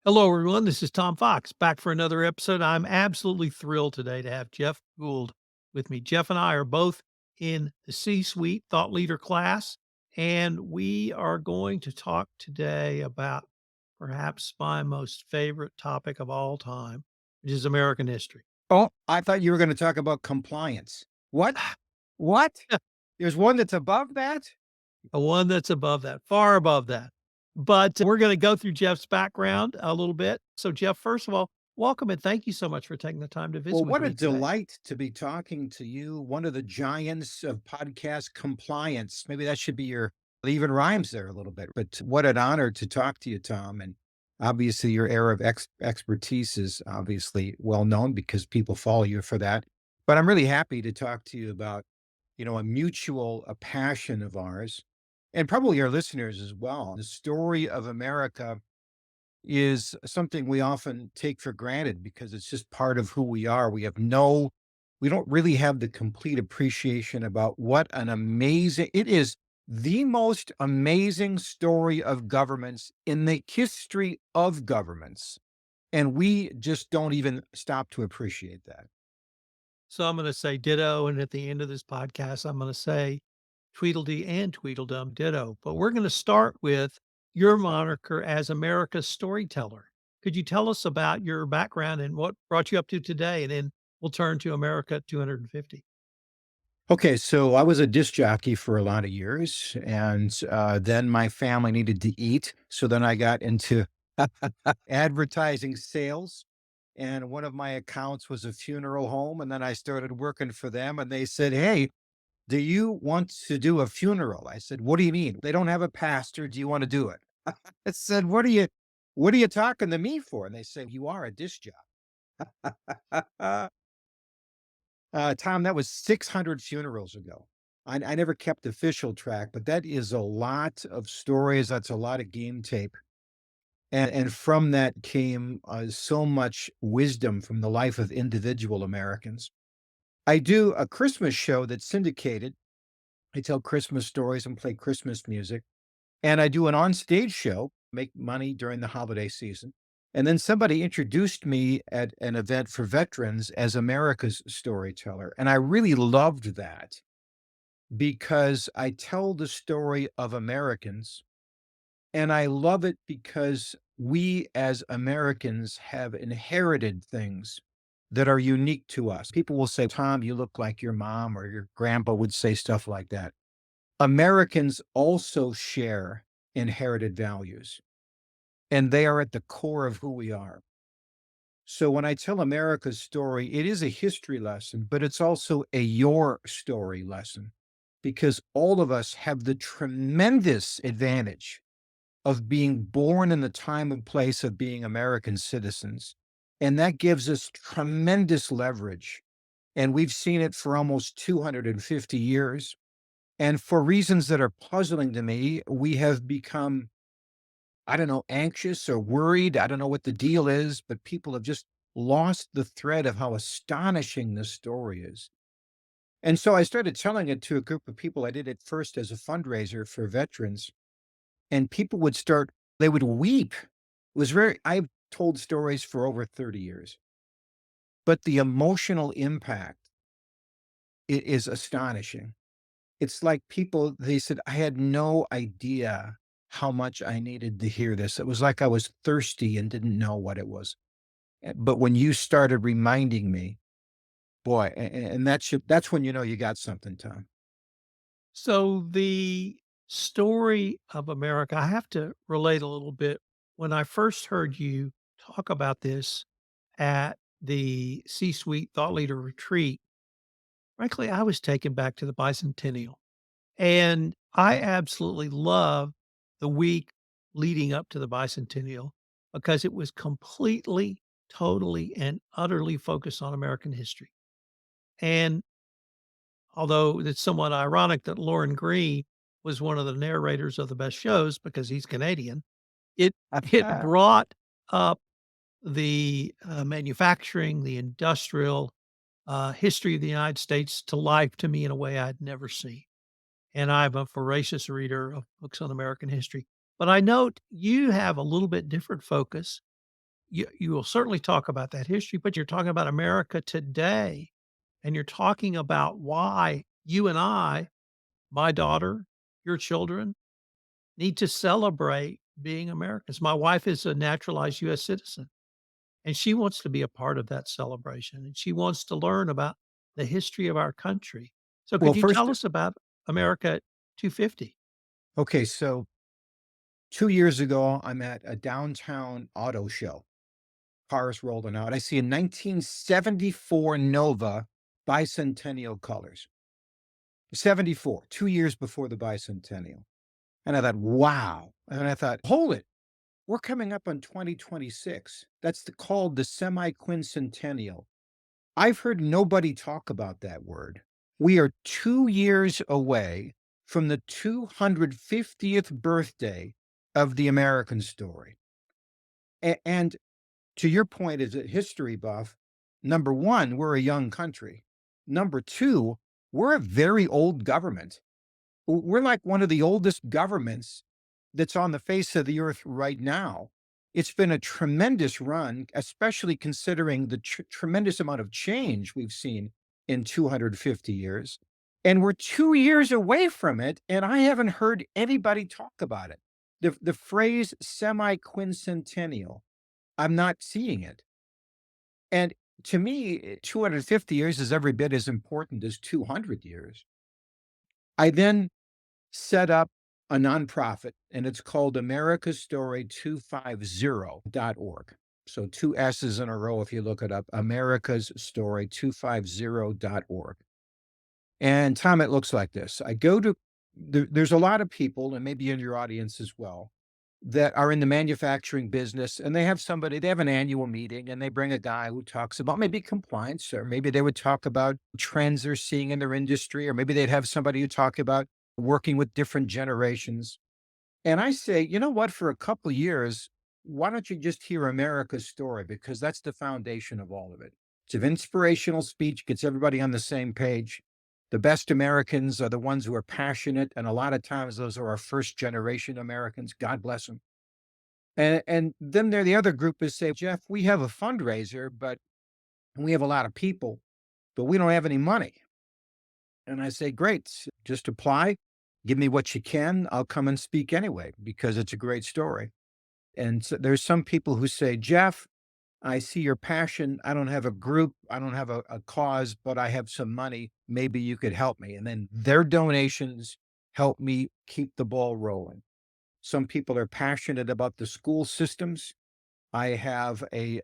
Hello, everyone. This is Tom Fox back for another episode. I'm absolutely thrilled today to have Jeff Gould with me. Jeff and I are both in the C suite thought leader class, and we are going to talk today about perhaps my most favorite topic of all time, which is American history. Oh, I thought you were gonna talk about compliance. What? What? There's one that's above that? The one that's above that, far above that. But we're going to go through Jeff's background a little bit. So, Jeff, first of all, welcome and thank you so much for taking the time to Well, visit with what a me today. delight to be talking to you, one of the giants of podcast compliance. Maybe that should be your it even rhymes there a little bit, but what an honor to talk to you, Tom, and obviously your area of expertise is obviously well known because people follow you for that. But I'm really happy to talk to you about, a passion of ours, and probably our listeners as well. The story of America is something we often take for granted because it's just part of who we are. We don't really have the complete appreciation about what an amazing, it is the most amazing story of governments in the history of governments. And we just don't even stop to appreciate that. So I'm going to say ditto. And at the end of this podcast, I'm going to say Tweedledee and Tweedledum ditto. But we're going to start with your moniker as America's storyteller. Could you tell us about your background and what brought you up to today? And then we'll turn to America 250. Okay, so I was a disc jockey for a lot of years, and then my family needed to eat. So then I got into advertising sales. And one of my accounts was a funeral home. And then I started working for them, and they said, "Hey, do you want to do a funeral?" I said, "What do you mean? They don't have a pastor. Do you want to do it?" I said, what are you talking to me for? And they said, "You are a disc jockey." Tom, that was 600 funerals ago. I never kept official track, but that is a lot of stories. That's a lot of game tape. And from that came so much wisdom from the life of individual Americans. I do a Christmas show that's syndicated. I tell Christmas stories and play Christmas music. And I do an on-stage show, make money during the holiday season. And then somebody introduced me at an event for veterans as America's storyteller. And I really loved that because I tell the story of Americans. And I love it because we as Americans have inherited things that are unique to us. People will say, "Tom, you look like your mom," or your grandpa would say stuff like that. Americans also share inherited values, and they are at the core of who we are. So when I tell America's story, it is a history lesson, but it's also a your story lesson because all of us have the tremendous advantage of being born in the time and place of being American citizens. And that gives us tremendous leverage. And we've seen it for almost 250 years. And for reasons that are puzzling to me, we have become, I don't know, anxious or worried. I don't know what the deal is, but people have just lost the thread of how astonishing this story is. And so I started telling it to a group of people. I did it first as a fundraiser for veterans, and people would start, they would weep. It was very, I've told stories for over 30 years, but the emotional impact is astonishing. It's like people, they said, "I had no idea how much I needed to hear this." It was like I was thirsty and didn't know what it was. But when you started reminding me, boy, and that's when you know you got something, Tom. So the story of America, I have to relate a little bit. When I first heard you talk about this at the C-suite thought leader retreat, frankly, I was taken back to the bicentennial. And I absolutely love the week leading up to the bicentennial because it was completely, totally, and utterly focused on American history. And although it's somewhat ironic that Lauren Green was one of the narrators of the best shows because he's Canadian, it it brought up the, manufacturing, the industrial, history of the United States to life to me in a way I'd never seen. And I'm a voracious reader of books on American history. But I note you have a little bit different focus. you will certainly talk about that history, but you're talking about America today, and you're talking about why you and I, my daughter, your children, need to celebrate being Americans. My wife is a naturalized US citizen, and she wants to be a part of that celebration, and she wants to learn about the history of our country. So Well, could you first, tell us about America at 250? okay, so 2 years ago, I'm at a downtown auto show. Cars rolling out. I see a 1974 Nova bicentennial colors. 74, 2 years before the bicentennial. And I thought, wow. And I thought, hold it. We're coming up on 2026. Called the semi-quincentennial. I've heard nobody talk about that word. We are 2 years away from the 250th birthday of the American story. And to your point as a history buff, number one, we're a young country. Number two, we're a very old government. We're like one of the oldest governments that's on the face of the earth right now. It's been a tremendous run, especially considering the tremendous amount of change we've seen in 250 years. And we're 2 years away from it, and I haven't heard anybody talk about it. The phrase semi quincentennial, I'm not seeing it. And to me, 250 years is every bit as important as 200 years. I then set up a nonprofit, and it's called America's Story 250.org. So two S's in a row if you look it up, America's Story 250.org. And Tom, it looks like this. There's a lot of people, and maybe in your audience as well, that are in the manufacturing business, and they have an annual meeting and they bring a guy who talks about maybe compliance, or maybe they would talk about trends they're seeing in their industry, or maybe they'd have somebody who talk about working with different generations. And I say, you know what, for a couple of years, why don't you just hear America's story? Because that's the foundation of all of it. It's an inspirational speech, gets everybody on the same page. The best Americans are the ones who are passionate. And a lot of times those are our first generation Americans. God bless them. And then there, the other group is say, Jeff, we have a fundraiser, but we have a lot of people, but we don't have any money. And I say, great, just apply, give me what you can. I'll come and speak anyway, because it's a great story. And so there's some people who say, Jeff, I see your passion. I don't have a group. I don't have a cause, but I have some money. Maybe you could help me. And then their donations help me keep the ball rolling. Some people are passionate about the school systems. I have I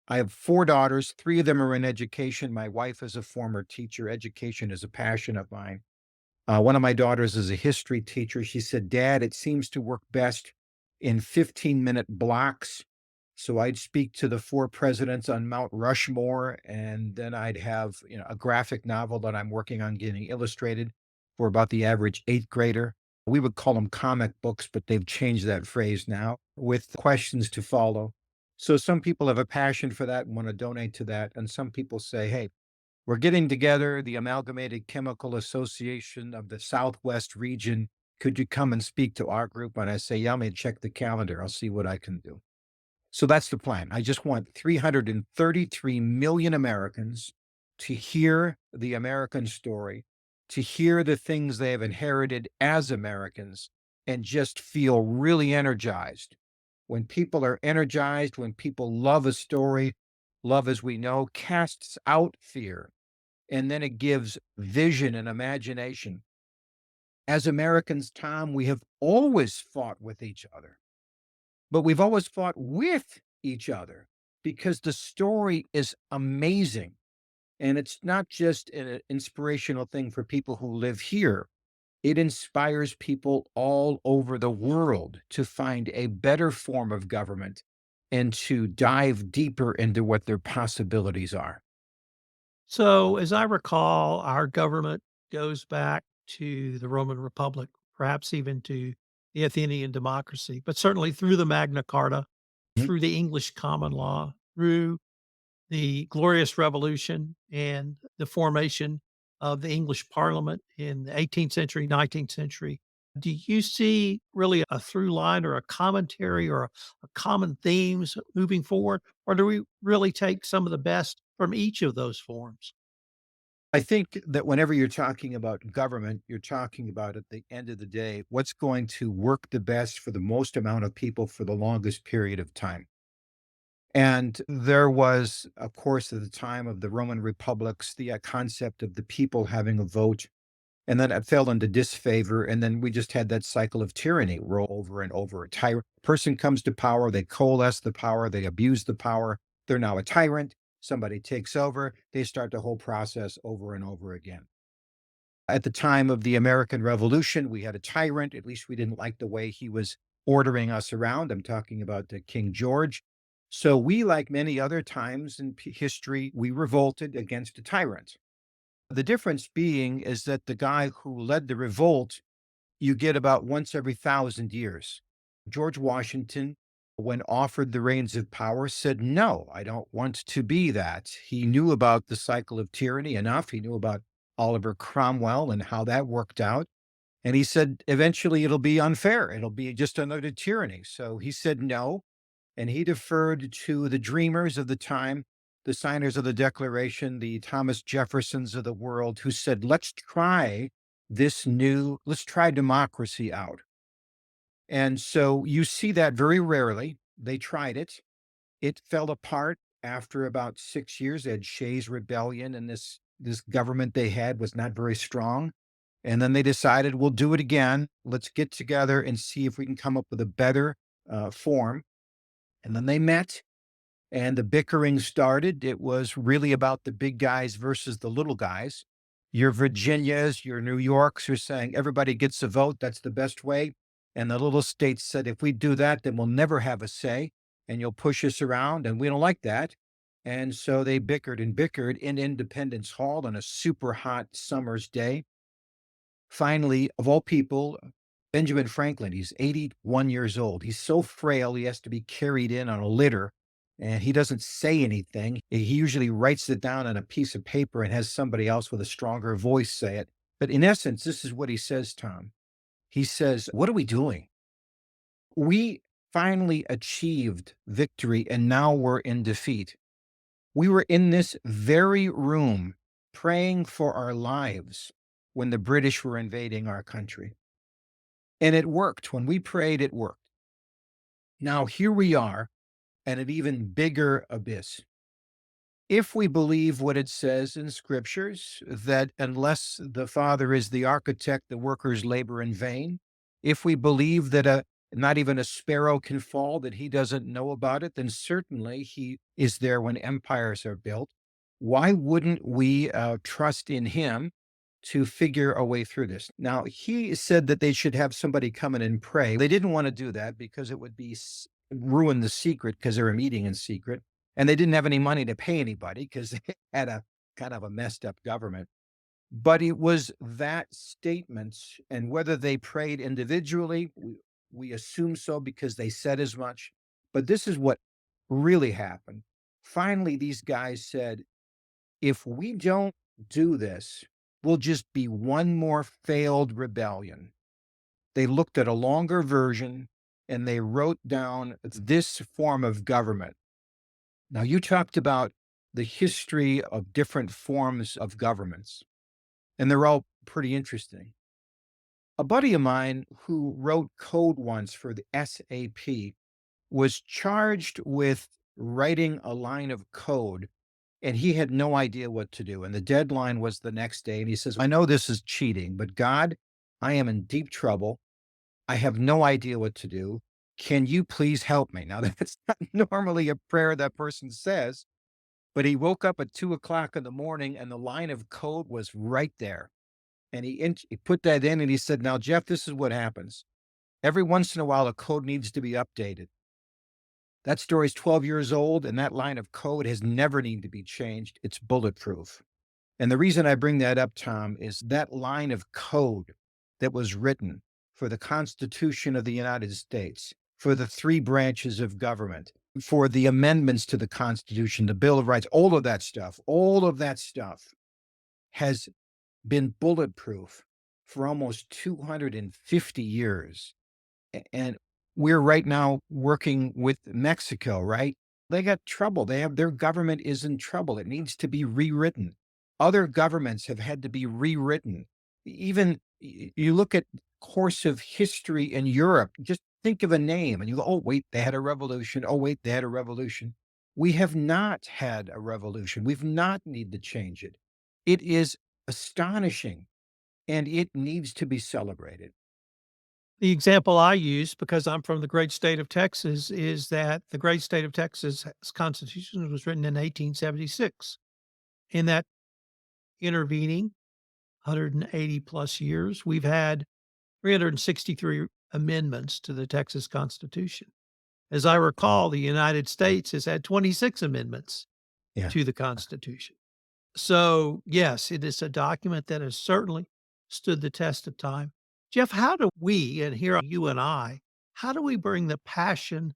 have 4 daughters, 3 of them are in education. My wife is a former teacher. Education is a passion of mine. One of my daughters is a history teacher. She said, "Dad, it seems to work best in 15-minute blocks." So I'd speak to the 4 presidents on Mount Rushmore, and then I'd have, a graphic novel that I'm working on getting illustrated for about the average 8th grader. We would call them comic books, but they've changed that phrase now, with questions to follow. So some people have a passion for that and want to donate to that, and some people say, "Hey, we're getting together, the Amalgamated Chemical Association of the Southwest region. Could you come and speak to our group?" And I say, "Yeah, let me check the calendar. I'll see what I can do." So that's the plan. I just want 333 million Americans to hear the American story, to hear the things they have inherited as Americans, and just feel really energized. When people are energized, when people love a story, love, as we know, casts out fear, and then it gives vision and imagination. As Americans, Tom, we have always fought with each other, but we've always fought with each other because the story is amazing. And it's not just an inspirational thing for people who live here. It inspires people all over the world to find a better form of government and to dive deeper into what their possibilities are. So, as I recall, our government goes back to the Roman Republic, perhaps even to the Athenian democracy, but certainly through the Magna Carta, Mhm. through the English common law, through the Glorious Revolution and the formation of the English Parliament in the 18th century, 19th century. Do you see really a through line or a commentary or a common themes moving forward? Or do we really take some of the best from each of those forms? I think that whenever you're talking about government, you're talking about at the end of the day, what's going to work the best for the most amount of people for the longest period of time. And there was, of course, at the time of the Roman republics, the concept of the people having a vote. And then it fell into disfavor. And then we just had that cycle of tyranny roll over and over. A tyrant person comes to power, they coalesce the power, they abuse the power. They're now a tyrant. Somebody takes over, they start the whole process over and over again. At the time of the American Revolution, we had a tyrant. At least we didn't like the way he was ordering us around. I'm talking about King George. So we, like many other times in history, we revolted against a tyrant. The difference being is that the guy who led the revolt, you get about once every 1,000 years. George Washington, when offered the reins of power, said, "No, I don't want to be that." He knew about the cycle of tyranny enough. He knew about Oliver Cromwell and how that worked out. And he said, eventually it'll be unfair. It'll be just another tyranny. So he said no. And he deferred to the dreamers of the time, the signers of the Declaration, the Thomas Jeffersons of the world, who said, let's try democracy out. And so you see that very rarely. They tried it. It fell apart after about 6 years. They had Shays' Rebellion, and this government they had was not very strong. And then they decided, we'll do it again. Let's get together and see if we can come up with a better form. And then they met and the bickering started. It was really about the big guys versus the little guys. Your Virginias, your New Yorks are saying everybody gets a vote. That's the best way. And the little states said, if we do that, then we'll never have a say and you'll push us around. And we don't like that. And so they bickered and bickered in Independence Hall on a super hot summer's day. Finally, of all people, Benjamin Franklin, he's 81 years old. He's so frail, he has to be carried in on a litter and he doesn't say anything. He usually writes it down on a piece of paper and has somebody else with a stronger voice say it. But in essence, this is what he says, Tom. He says, "What are we doing? We finally achieved victory and now we're in defeat. We were in this very room praying for our lives when the British were invading our country. And it worked. When we prayed, it worked. Now here we are at an even bigger abyss. If we believe what it says in scriptures, that unless the Father is the architect, the workers labor in vain. If we believe that not even a sparrow can fall, that he doesn't know about it, then certainly he is there when empires are built. Why wouldn't we trust in him to figure a way through this? Now, he said that they should have somebody come in and pray. They didn't want to do that because it would be ruin the secret because they were meeting in secret. And they didn't have any money to pay anybody because they had a kind of a messed up government. But it was that statement, and whether they prayed individually, we assume so because they said as much. But this is what really happened. Finally, these guys said, if we don't do this, we'll just be one more failed rebellion. They looked at a longer version and they wrote down this form of government. Now, you talked about the history of different forms of governments, and they're all pretty interesting. A buddy of mine who wrote code once for the SAP was charged with writing a line of code, and he had no idea what to do. And the deadline was the next day. And he says, I know this is cheating, but God, I am in deep trouble. I have no idea what to do. Can you please help me? Now, that's not normally a prayer that person says, but he woke up at 2 o'clock in the morning and the line of code was right there. And he put that in and he said, now, Jeff, this is what happens. Every once in a while, a code needs to be updated. That story's 12 years old and that line of code has never needed to be changed. It's bulletproof. And the reason I bring that up, Tom, is that line of code that was written for the Constitution of the United States, for the three branches of government, for the amendments to the Constitution, the Bill of Rights, all of that stuff has been bulletproof for almost 250 years. And we're right now working with Mexico, right? They got trouble. They have their government is in trouble. It needs to be rewritten. Other governments have had to be rewritten. Even you look at course of history in Europe, just think of a name and you go, oh, wait, they had a revolution. Oh, wait, they had a revolution. We have not had a revolution. We've not need to change it. It is astonishing and it needs to be celebrated. The example I use, because I'm from the great state of Texas, is that the great state of Texas' constitution was written in 1876. In that intervening 180 plus years, we've had 363 amendments to the Texas Constitution. As I recall, the United States has had 26 amendments Yeah. to the Constitution. So, yes, it is a document that has certainly stood the test of time. Jeff, how do we, and here are you and I, how do we bring the passion,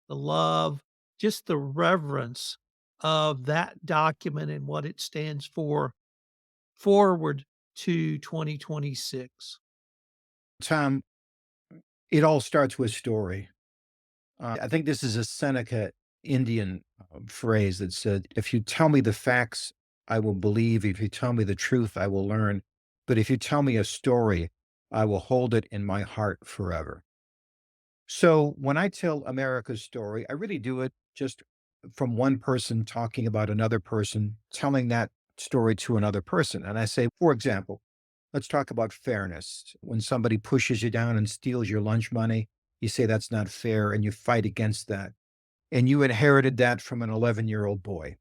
the love, just the reverence of that document and what it stands for forward to 2026? Tom, it all starts with story. I think this is a Seneca Indian phrase that said, if you tell me the facts, I will believe. If you tell me the truth, I will learn. But if you tell me a story, I will hold it in my heart forever. So when I tell America's story, I really do it just from one person talking about another person, telling that story to another person. And I say, for example, let's talk about fairness. When somebody pushes you down and steals your lunch money, you say that's not fair and you fight against that. And you inherited that from an 11-year-old boy.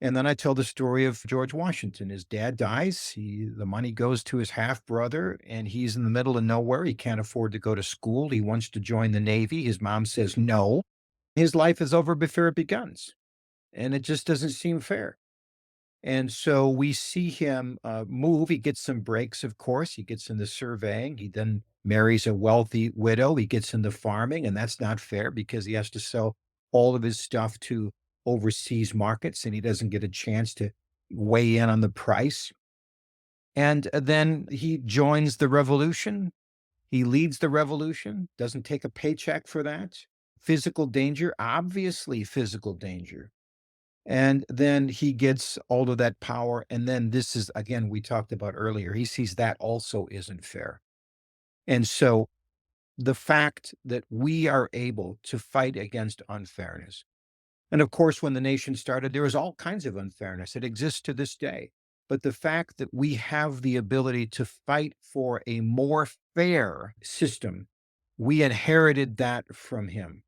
And then I tell the story of George Washington. His dad dies. The money goes to his half brother, and he's in the middle of nowhere. He can't afford to go to school. He wants to join the Navy. His mom says no. His life is over before it begins. And it just doesn't seem fair. And so we see him move. He gets some breaks, of course. He gets into surveying. He then marries a wealthy widow. He gets into farming, and that's not fair because he has to sell all of his stuff to overseas markets and he doesn't get a chance to weigh in on the price. And then he joins the revolution. He leads the revolution, doesn't take a paycheck for that. Physical danger, obviously physical danger. And then he gets all of that power. And then this is, again, we talked about earlier, he sees that also isn't fair. And so the fact that we are able to fight against unfairness. And of course, when the nation started, there was all kinds of unfairness. It exists to this day. But the fact that we have the ability to fight for a more fair system, we inherited that from him.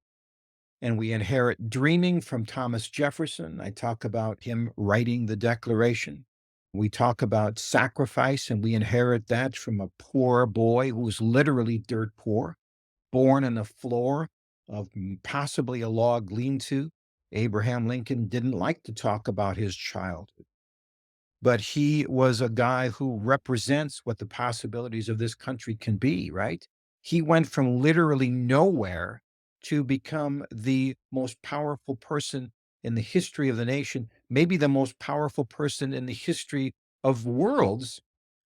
And we inherit dreaming from Thomas Jefferson. I talk about him writing the Declaration. We talk about sacrifice, and we inherit that from a poor boy who was literally dirt poor, born on the floor of possibly a log lean to. Abraham Lincoln didn't like to talk about his childhood, but he was a guy who represents what the possibilities of this country can be, right? He went from literally nowhere to become the most powerful person in the history of the nation, maybe the most powerful person in the history of worlds,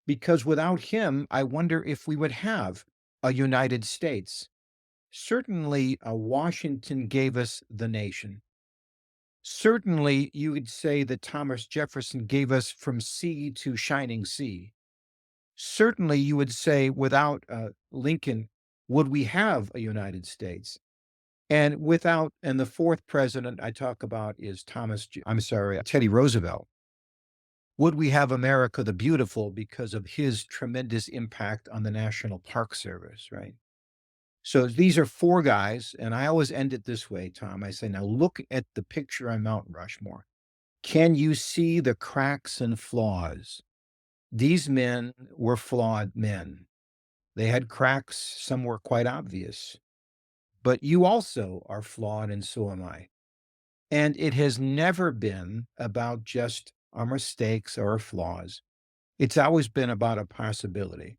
because without him, I wonder if we would have a United States. Certainly, Washington gave us the nation. Certainly, you would say that Thomas Jefferson gave us from sea to shining sea. Certainly, you would say without Lincoln, would we have a United States? And without, and the fourth president I talk about is I'm sorry, Teddy Roosevelt. Would we have America the Beautiful because of his tremendous impact on the National Park Service, right? So these are four guys, and I always end it this way, Tom. I say, now look at the picture on Mount Rushmore. Can you see the cracks and flaws? These men were flawed men. They had cracks, some were quite obvious, but you also are flawed, and so am I. And it has never been about just our mistakes or our flaws. It's always been about a possibility.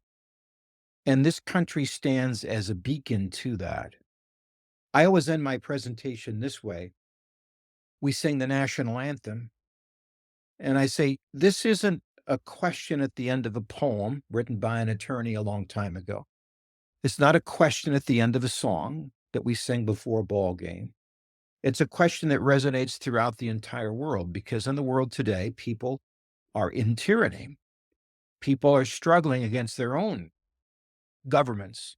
And this country stands as a beacon to that. I always end my presentation this way. We sing the national anthem, and I say, this isn't a question at the end of a poem written by an attorney a long time ago. It's not a question at the end of a song that we sing before a ball game. It's a question that resonates throughout the entire world because in the world today, people are in tyranny. People are struggling against their own governments,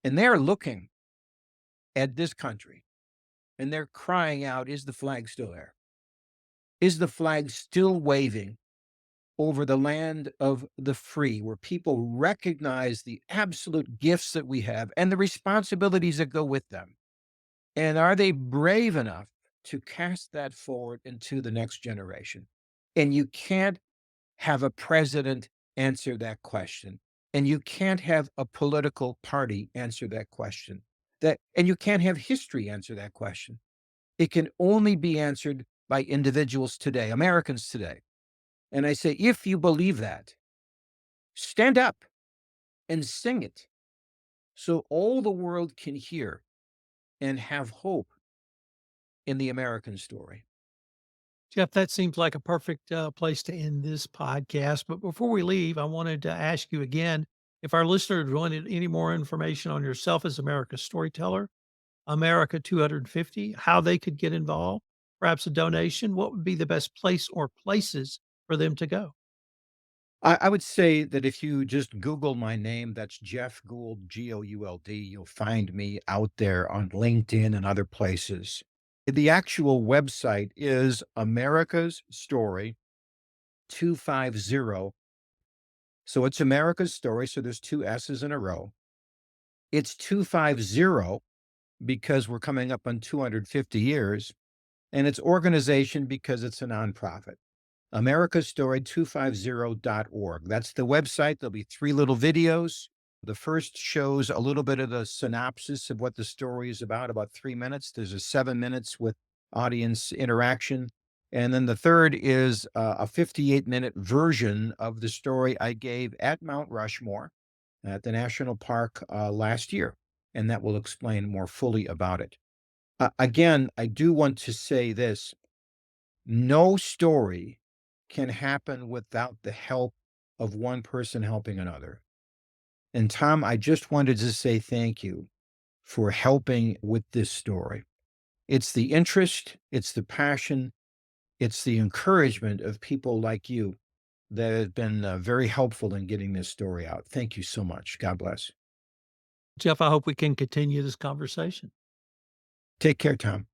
and they're looking at this country and they're crying out, is the flag still there? Is the flag still waving over the land of the free, where people recognize the absolute gifts that we have and the responsibilities that go with them? And are they brave enough to cast that forward into the next generation? And you can't have a president answer that question. And you can't have a political party answer that question. And you can't have history answer that question. It can only be answered by individuals today, Americans today. And I say, if you believe that, stand up and sing it so all the world can hear and have hope in the American story. Jeff, that seems like a perfect place to end this podcast. But before we leave, I wanted to ask you again if our listeners wanted any more information on yourself as America's storyteller, America 250, how they could get involved, perhaps a donation, what would be the best place or places for them to go? I would say that if you just Google my name, that's Jeff Gould, Gould, you'll find me out there on LinkedIn and other places. The actual website is America's Story 250. So it's America's Story. So there's two S's in a row. It's 250 because we're coming up on 250 years, and it's organization because it's a nonprofit. Americastory250.org. That's the website. There'll be three little videos. The first shows a little bit of the synopsis of what the story is about 3 minutes. There's a 7 minutes with audience interaction. And then the third is a 58-minute version of the story I gave at Mount Rushmore at the national park last year. And that will explain more fully about it. Again, I do want to say this: no story can happen without the help of one person helping another. And Tom, I just wanted to say thank you for helping with this story. It's the interest, it's the passion, it's the encouragement of people like you that have been very helpful in getting this story out. Thank you so much. God bless. Jeff, I hope we can continue this conversation. Take care, Tom.